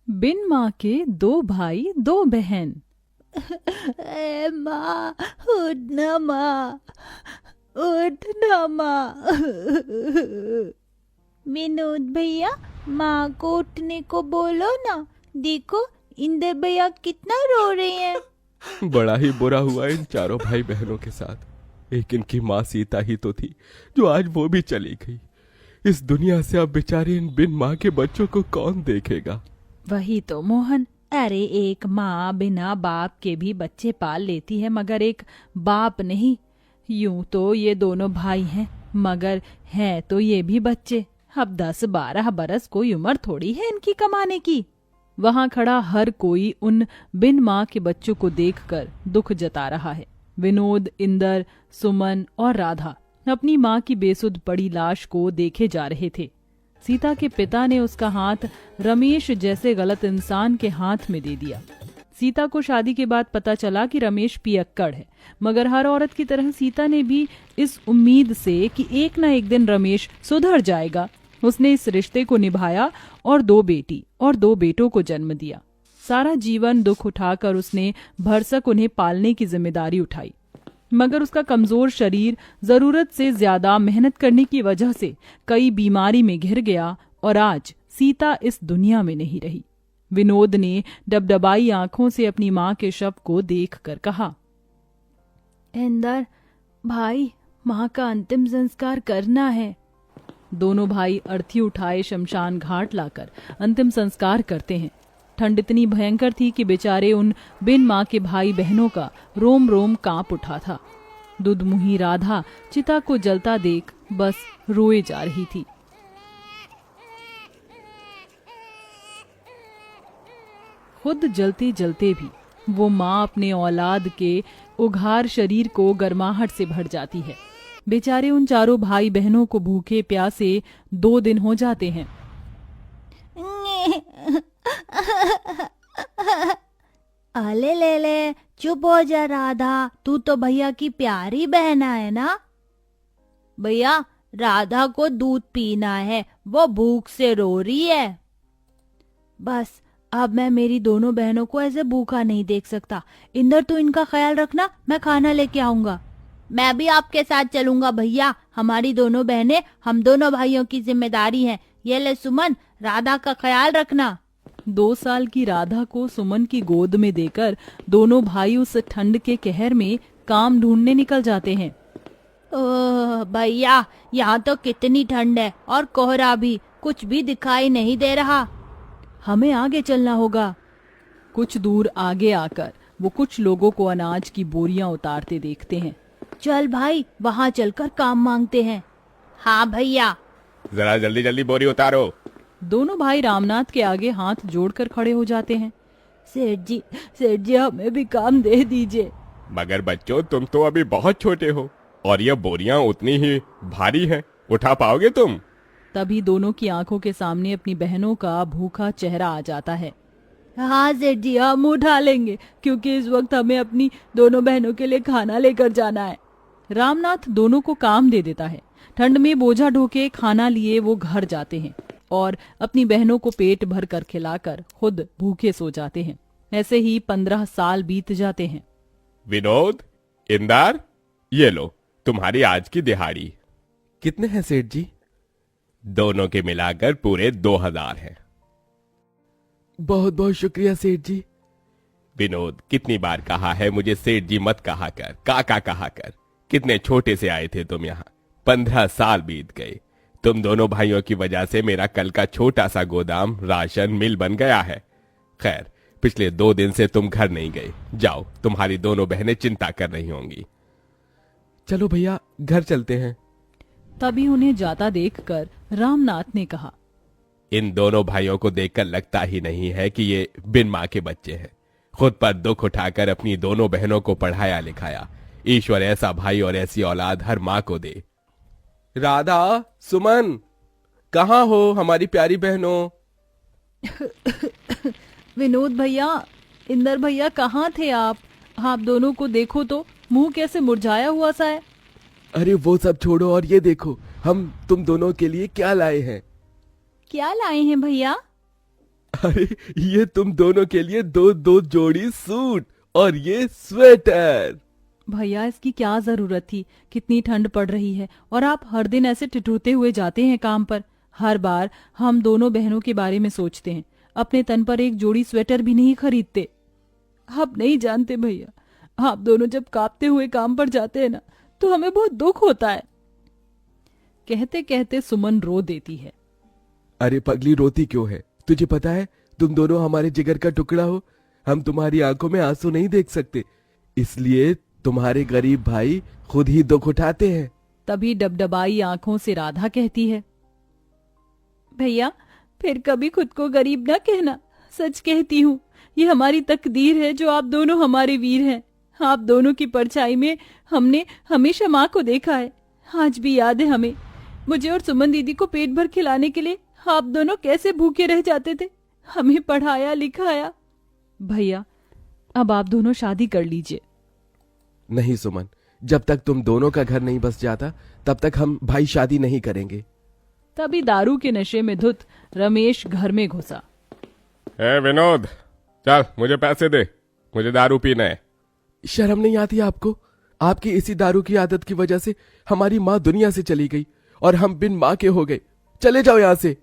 बिन माँ के दो भाई दो बहन। ए माँ, उठ ना माँ, उठ ना माँ। विनोद भैया, माँ को उठने को बोलो ना। देखो, इंदर भैया कितना रो रहे हैं। बड़ा ही बुरा हुआ इन चारों भाई बहनों के साथ। एक इनकी माँ सीता ही तो थी, जो आज वो भी चली गई। इस दुनिया से अब बेचारे इन बिन माँ के बच्चों को कौन देखेगा। वही तो मोहन, अरे एक माँ बिना बाप के भी बच्चे पाल लेती है, मगर एक बाप नहीं। यूं तो ये दोनों भाई हैं, मगर हैं तो ये भी बच्चे। अब 10-12 बरस कोई उम्र थोड़ी है इनकी कमाने की। वहां खड़ा हर कोई उन बिन माँ के बच्चों को देखकर दुख जता रहा है। विनोद, इंदर, सुमन और राधा अपनी माँ की बेसुध पड़ी लाश को देखे जा रहे थे। सीता के पिता ने उसका हाथ रमेश जैसे गलत इंसान के हाथ में दे दिया। सीता को शादी के बाद पता चला कि रमेश पियक्कड़ है, मगर हर औरत की तरह सीता ने भी इस उम्मीद से कि एक न एक दिन रमेश सुधर जाएगा, उसने इस रिश्ते को निभाया और 2 बेटी और 2 बेटों को जन्म दिया। सारा जीवन दुख उठाकर उसने भरसक उन्हें पालने की जिम्मेदारी उठाई, मगर उसका कमजोर शरीर जरूरत से ज्यादा मेहनत करने की वजह से कई बीमारी में घिर गया और आज सीता इस दुनिया में नहीं रही। विनोद ने डबडबाई आंखों से अपनी माँ के शव को देखकर कहा, इंदर भाई, माँ का अंतिम संस्कार करना है। दोनों भाई अर्थी उठाए शमशान घाट लाकर अंतिम संस्कार करते हैं। ठंड इतनी भयंकर थी कि बेचारे उन बिन माँ के भाई बहनों का रोम रोम कांप उठा था। दुधमुही राधा चिता को जलता देख बस रोए जा रही थी। खुद जलते जलते भी वो माँ अपने औलाद के उघार शरीर को गर्माहट से भर जाती है। बेचारे उन चारों भाई बहनों को भूखे प्यासे 2 दिन हो जाते हैं। अले ले ले, चुप हो जा राधा, तू तो भैया की प्यारी बहन है ना। भैया, राधा को दूध पीना है, वो भूख से रो रही है। बस अब मैं मेरी दोनों बहनों को ऐसे भूखा नहीं देख सकता। इंदर, तू इनका ख्याल रखना, मैं खाना लेके आऊंगा। मैं भी आपके साथ चलूंगा भैया, हमारी दोनों बहनें हम दोनों भाइयों की जिम्मेदारी है। ये ले सुमन, राधा का ख्याल रखना। 2 साल की राधा को सुमन की गोद में देकर दोनों भाई उस ठंड के कहर में काम ढूंढने निकल जाते हैं। ओह भैया, यहाँ तो कितनी ठंड है और कोहरा भी, कुछ भी दिखाई नहीं दे रहा। हमें आगे चलना होगा। कुछ दूर आगे आकर वो कुछ लोगों को अनाज की बोरियां उतारते देखते हैं। चल भाई, वहाँ चलकर काम मांगते हैं। हाँ भैया। जरा जल्दी जल्दी बोरी उतारो। दोनों भाई रामनाथ के आगे हाथ जोड़कर खड़े हो जाते हैं। सेठ जी, हमें भी काम दे दीजिए। मगर बच्चों, तुम तो अभी बहुत छोटे हो और ये बोरियां उतनी ही भारी हैं, उठा पाओगे तुम? तभी दोनों की आंखों के सामने अपनी बहनों का भूखा चेहरा आ जाता है। हाँ सेठ जी, हम उठा लेंगे, क्योंकि इस वक्त हमें अपनी दोनों बहनों के लिए खाना लेकर जाना है। रामनाथ दोनों को काम दे देता है। ठंड में बोझा ढोके खाना लिए वो घर जाते हैं और अपनी बहनों को पेट भर कर खिलाकर खुद भूखे सो जाते हैं। ऐसे ही 15 साल बीत जाते हैं। विनोद, इंदर, ये लो तुम्हारी आज की दिहाड़ी। कितने हैं सेठ जी? दोनों के मिलाकर पूरे 2000 हैं। बहुत बहुत शुक्रिया सेठ जी। विनोद, कितनी बार कहा है मुझे सेठ जी मत कहा कर, काका कहा कर। कितने छोटे से आए थे तुम यहाँ, 15 साल बीत गए। तुम दोनों भाइयों की वजह से मेरा कल का छोटा सा गोदाम राशन मिल बन गया है। खैर, पिछले 2 दिन से तुम घर नहीं गए। जाओ, तुम्हारी दोनों बहनें चिंता कर रही होंगी। चलो भैया, घर चलते हैं। तभी उन्हें जाता देखकर रामनाथ ने कहा, इन दोनों भाइयों को देखकर लगता ही नहीं है कि ये बिन माँ के बच्चे हैं। खुद पर दुख उठाकर अपनी दोनों बहनों को पढ़ाया लिखाया। ईश्वर ऐसा भाई और ऐसी औलाद हर माँ को दे। राधा, सुमन, कहाँ हो हमारी प्यारी बहनों? विनोद भैया, इंदर भैया, कहाँ थे आप? आप दोनों को देखो तो, मुंह कैसे मुरझाया हुआ सा है। अरे वो सब छोड़ो और ये देखो, हम तुम दोनों के लिए क्या लाए हैं। क्या लाए हैं भैया? अरे ये तुम दोनों के लिए दो दो जोड़ी सूट और ये स्वेटर। भैया इसकी क्या जरूरत थी, कितनी ठंड पड़ रही है और आप हर दिन ऐसे टिटूते हुए जाते हैं काम पर। हर बार हम दोनों बहनों के बारे में सोचते हैं, अपने तन पर एक जोड़ी स्वेटर भी नहीं खरीदते। आप नहीं जानते भैया, आप दोनों जब कांपते हुए काम पर जाते हैं ना तो हमें बहुत दुख होता है। कहते कहते सुमन रो देती है। अरे पगली रोती क्यों है? तुझे पता है तुम दोनों हमारे जिगर का टुकड़ा हो। हम तुम्हारी आंखों में आंसू नहीं देख सकते, इसलिए तुम्हारे गरीब भाई खुद ही दुख उठाते हैं। तभी डबडबाई आंखों से राधा कहती है, भैया फिर कभी खुद को गरीब न कहना, सच कहती हूँ ये हमारी तकदीर है जो आप दोनों हमारे वीर हैं। आप दोनों की परछाई में हमने हमेशा माँ को देखा है। आज भी याद है हमें, मुझे और सुमन दीदी को पेट भर खिलाने के लिए आप दोनों कैसे भूखे रह जाते थे, हमें पढ़ाया लिखाया। भैया अब आप दोनों शादी कर लीजिए। नहीं सुमन, जब तक तुम दोनों का घर नहीं बस जाता तब तक हम भाई शादी नहीं करेंगे। तभी दारू के नशे में धुत रमेश घर में घुसा। ए विनोद, चल मुझे पैसे दे, मुझे दारू पीना है। शर्म नहीं आती आपको? आपकी इसी दारू की आदत की वजह से हमारी माँ दुनिया से चली गई और हम बिन माँ के हो गए। चले जाओ यहाँ से।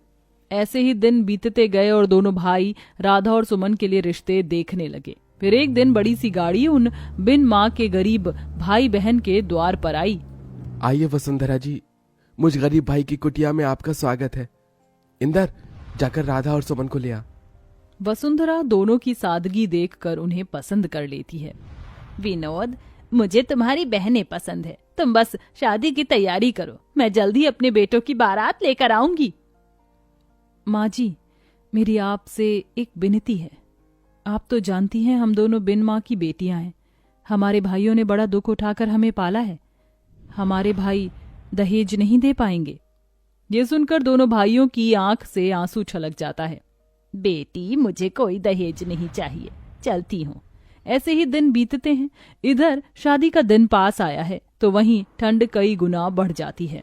ऐसे ही दिन बीतते गए और दोनों भाई राधा और सुमन के लिए रिश्ते देखने लगे। फिर एक दिन बड़ी सी गाड़ी उन बिन माँ के गरीब भाई बहन के द्वार पर आई। आइए वसुंधरा जी, मुझ गरीब भाई की कुटिया में आपका स्वागत है। इंदर, जाकर राधा और सुमन को ले आ। वसुंधरा दोनों की सादगी देखकर उन्हें पसंद कर लेती है। विनोद, मुझे तुम्हारी बहनें पसंद है, तुम बस शादी की तैयारी करो, मैं जल्दी अपने बेटों की बारात लेकर आऊंगी। माँ जी, मेरी आपसे एक विनती है। आप तो जानती हैं हम दोनों बिन माँ की बेटियां हैं। हमारे भाइयों ने बड़ा दुख उठाकर हमें पाला है। हमारे भाई दहेज नहीं दे पाएंगे। ये सुनकर दोनों भाइयों की आंख से आंसू छलक जाता है। बेटी, मुझे कोई दहेज नहीं चाहिए, चलती हूँ। ऐसे ही दिन बीतते हैं। इधर शादी का दिन पास आया है तो वहीं ठंड कई गुना बढ़ जाती है।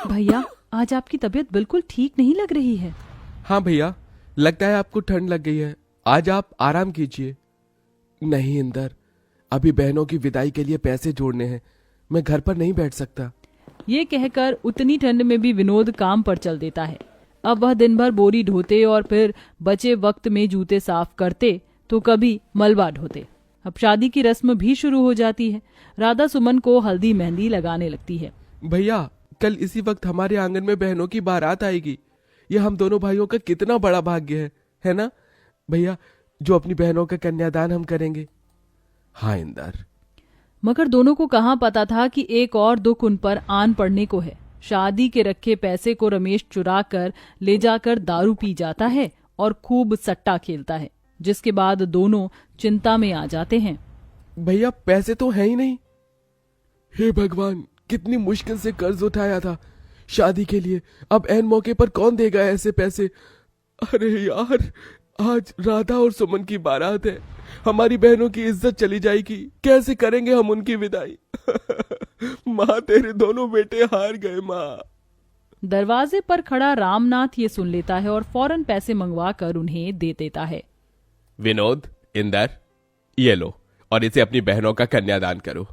भैया आज आपकी तबीयत बिल्कुल ठीक नहीं लग रही है। हाँ भैया, लगता है आपको ठंड लग गई है, आज आप आराम कीजिए। नहीं इंदर, अभी बहनों की विदाई के लिए पैसे जोड़ने हैं, मैं घर पर नहीं बैठ सकता। ये कहकर उतनी ठंड में भी विनोद काम पर चल देता है। अब वह दिन भर बोरी ढोते और फिर बचे वक्त में जूते साफ करते तो कभी मलबा ढोते। अब शादी की रस्म भी शुरू हो जाती है। राधा सुमन को हल्दी मेहंदी लगाने लगती है। भैया, कल इसी वक्त हमारे आंगन में बहनों की बारात आएगी। ये हम दोनों भाइयों का कितना बड़ा भाग्य है ना भैया, जो अपनी बहनों का कन्यादान हम करेंगे। हाँ इंदर। मगर दोनों को कहाँ पता था कि एक और दुख उन पर आन पड़ने को है। शादी के रखे पैसे को रमेश चुरा कर ले जाकर दारू पी जाता है और खूब सट्टा खेलता है, जिसके बाद दोनों चिंता में आ जाते हैं। भैया पैसे तो है ही नहीं। हे भगवान, कितनी मुश्किल से कर्ज उठाया था शादी के लिए, अब ऐन मौके पर कौन देगा ऐसे पैसे। अरे यार, आज राधा और सुमन की बारात है, हमारी बहनों की इज्जत चली जाएगी, कैसे करेंगे हम उनकी विदाई। माँ, तेरे दोनों बेटे हार गए माँ। दरवाजे पर खड़ा रामनाथ ये सुन लेता है और फौरन पैसे मंगवा कर उन्हें दे देता है। विनोद, इंदर, ये लो और इसे अपनी बहनों का कन्यादान करो।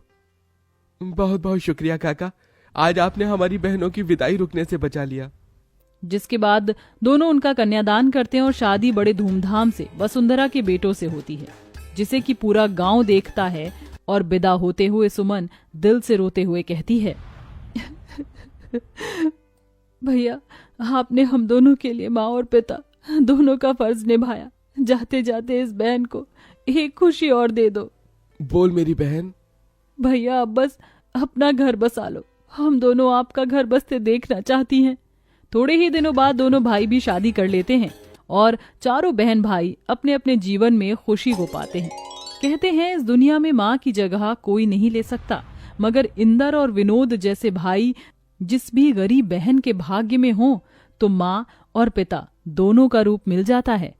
बहुत बहुत शुक्रिया काका, आज आपने हमारी बहनों की विदाई रुकने से बचा लिया। जिसके बाद दोनों उनका कन्यादान करते हैं और शादी बड़े धूमधाम से वसुंधरा के बेटों से होती है, जिसे कि पूरा गांव देखता है। और विदा होते हुए सुमन दिल से रोते हुए कहती है, भैया आपने हम दोनों के लिए माँ और पिता दोनों का फर्ज निभाया। जाते जाते इस बहन को एक खुशी और दे दो। बोल मेरी बहन। भैया अब बस अपना घर बसा लो, हम दोनों आपका घर बसते देखना चाहती हैं। थोड़े ही दिनों बाद दोनों भाई भी शादी कर लेते हैं और चारों बहन भाई अपने अपने जीवन में खुशी को पाते हैं। कहते हैं इस दुनिया में माँ की जगह कोई नहीं ले सकता, मगर इंदर और विनोद जैसे भाई जिस भी गरीब बहन के भाग्य में हो तो माँ और पिता दोनों का रूप मिल जाता है।